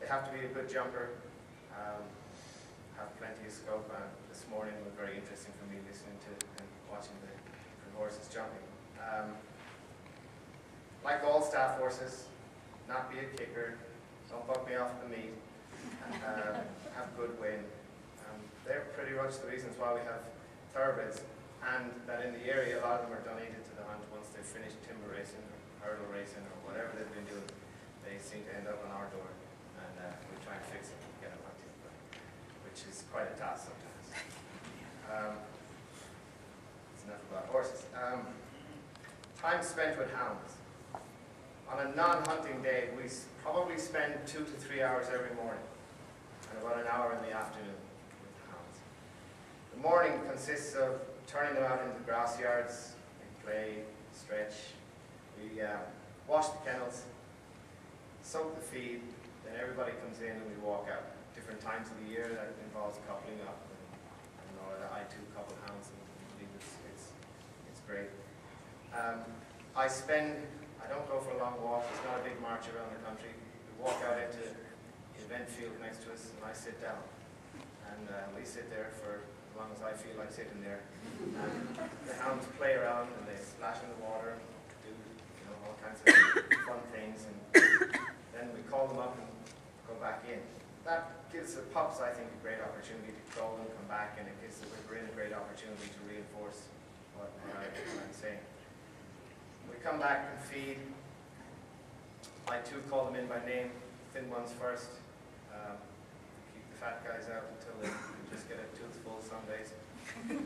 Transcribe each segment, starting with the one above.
have to be a good jumper, have plenty of scope. This morning was very interesting for me listening to and watching the horses jumping. Like all staff horses, not be a kicker, don't buck me off the meat, have good wind. They're pretty much the reasons why we have thoroughbreds, and that in the area a lot of them are donated to the hunt once they've finished timber racing or hurdle racing or whatever they've been doing. They seem to end up on our door, and we try and fix it and get them hunting, which is quite a task sometimes. It's enough about horses. Time spent with hounds. On a non-hunting day, we probably spend 2 to 3 hours every morning, and about an hour in the afternoon with the hounds. The morning consists of turning them out into the grass yards. We play, stretch, we wash the kennels, soak the feed, then everybody comes in and we walk out. Different times of the year that involves coupling up, and I too couple hounds, and it's great. I don't go for a long walk, it's not a big march around the country. We walk out into the event field next to us and I sit down. And we sit there for as long as I feel like sitting there. And the hounds play around and they splash in the water and do all kinds of fun things. And then we call them up and go back in. That gives the pups, I think, a great opportunity to crawl and come back, and it gives the whipper-in a great opportunity to reinforce what I'm saying. We come back and feed. I too call them in by name, thin ones first. Keep the fat guys out until they just get a toothful some days. And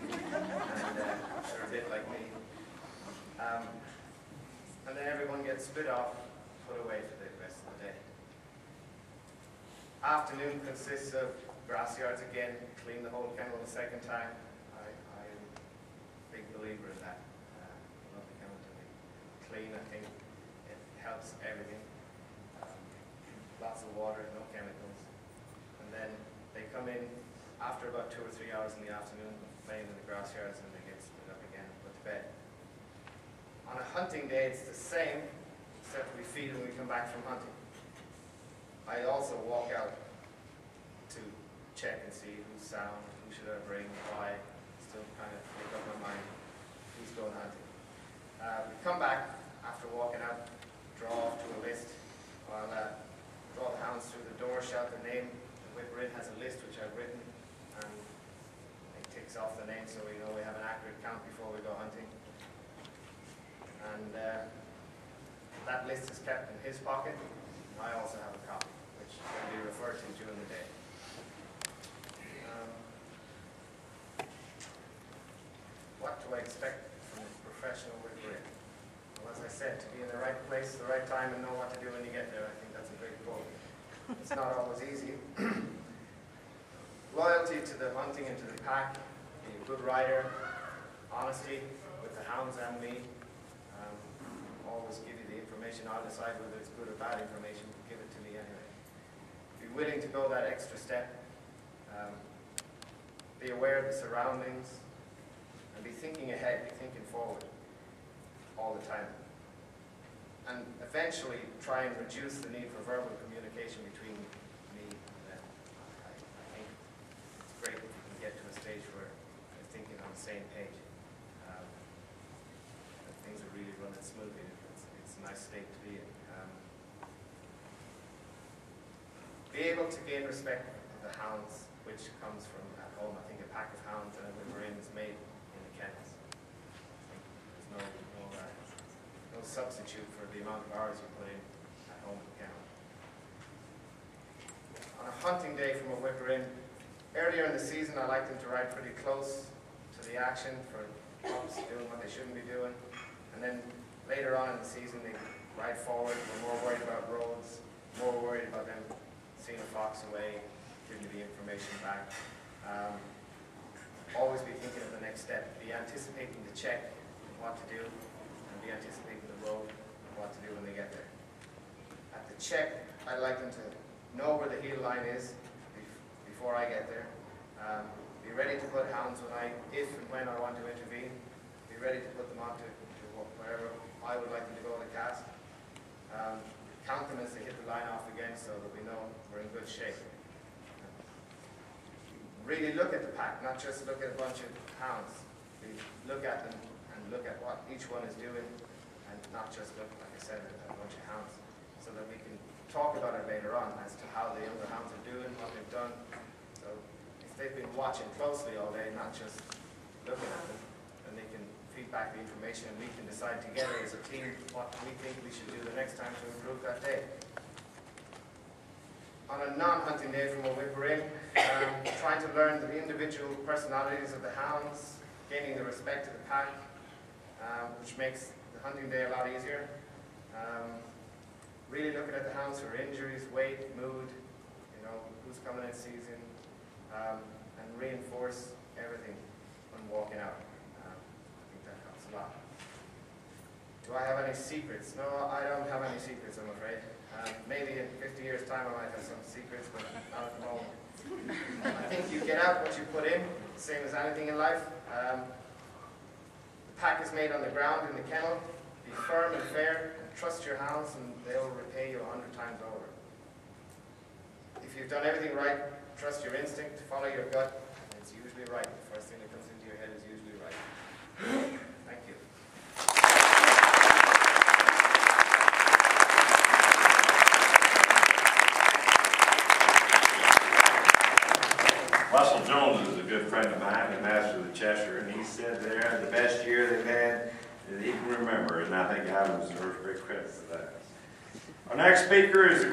they're a bit like me. And then everyone gets spit off, put away for the rest of the day. Afternoon consists of grass yards again, clean the whole kennel the second time. I'm a big believer in that. Love the kennel to be clean. I think it helps everything. Lots of water, no chemicals. And then they come in after about 2 or 3 hours in the afternoon, playing in the grass yards, and they get split up again and put to bed. On a hunting day, it's the same, except we feed when we come back from hunting. I also walk out to check and see who's sound, who should I bring, why. Still kind of make up my mind who's going hunting. We come back after walking out, draw off to a list. I'll draw the hounds through the door, shout the name. The whipper-in has a list which I've written, and it ticks off the name so we know we have an accurate count before we go hunting. And that list is kept in his pocket. I also have a copy, which can be referred to during the day. What do I expect from a professional whipper-in? Well, as I said, to be in the right place, the right time, and know what to do when you get there, I think that's a great quote. It's not always easy. Loyalty to the hunting and to the pack, being a good rider, honesty with the hounds and me. Always give you the information. I'll decide whether it's good or bad information. Give it to me anyway. Be willing to go that extra step. Be aware of the surroundings. And be thinking ahead, be thinking forward all the time. And eventually try and reduce the need for verbal communication between me and them. I think it's great if you can get to a stage where you're thinking on the same page. And things are really running smoothly. It's a nice state to be in. Be able to gain respect of the hounds, which comes from at home. I think a pack of hounds and a whipper-in is made in the kennels. There's no substitute for the amount of hours you put in at home in the kennel. On a hunting day from a whipper-in, earlier in the season I like them to ride pretty close to the action for pups doing what they shouldn't be doing. And then later on in the season they ride forward. We're more worried about roads, more worried about them seeing a fox away, giving you the information back. Always be thinking of the next step. Be anticipating the check, what to do, and be anticipating the road, what to do when they get there. At the check, I'd like them to know where the heel line is before I get there. Be ready to put hounds if and when I want to intervene. Be ready to put them on to wherever I would like them to go to cast. count them as they hit the line off again so that we know we're in good shape. Really look at the pack, not just look at a bunch of hounds. We look at them and look at what each one is doing, and not just look, like I said, at a bunch of hounds, so that we can talk about it later on as to how the younger hounds are doing, what they've done. So if they've been watching closely all day, not just looking at them, then they can feed back the information, and we can decide together as a team what we think we should do the next time to improve that day. On a non-hunting day from a whipper-in, trying to learn the individual personalities of the hounds, gaining the respect of the pack, which makes the hunting day a lot easier. Really looking at the hounds for injuries, weight, mood, who's coming in season, and reinforce everything when walking out. I think that helps a lot. Do I have any secrets? No, I don't have any secrets, I'm afraid. Maybe in 50 years' time I might have some secrets, but not at the moment. I think you get out what you put in, same as anything in life. The pack is made on the ground in the kennel. Be firm and fair, and trust your hounds, and they'll repay you 100 times over. If you've done everything right, trust your instinct, follow your gut, and it's usually right. The first thing that comes into your head is usually right. Thank you. Russell Jones is a good friend of mine, the master of the Cheshire, and he said they're the best year they've had that he can remember, and I think I deserve great credit for that. Our next speaker is